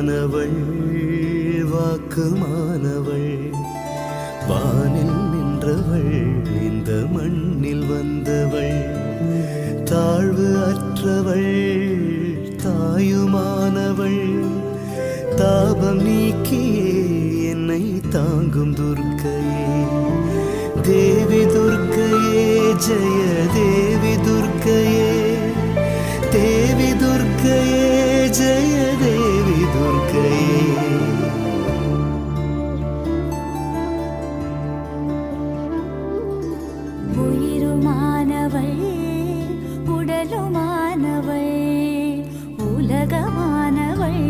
வாக்குமானவள் வாக்குமானவள் வானில் நின்றவள் இந்த மண்ணில் வந்தவள் தாழ்வு அற்றவள் தாயுமானவள் தாபம் நீக்கியே என்னை தாங்கும் துர்க்கையே தேவி துர்க்கையே ஜெய தேவி துர்க்கையே தேவி துர்க்கையே ஜெய தேவி துர்க்கையே உயிருமானவள் உடலுமானவள் உலகமானவள்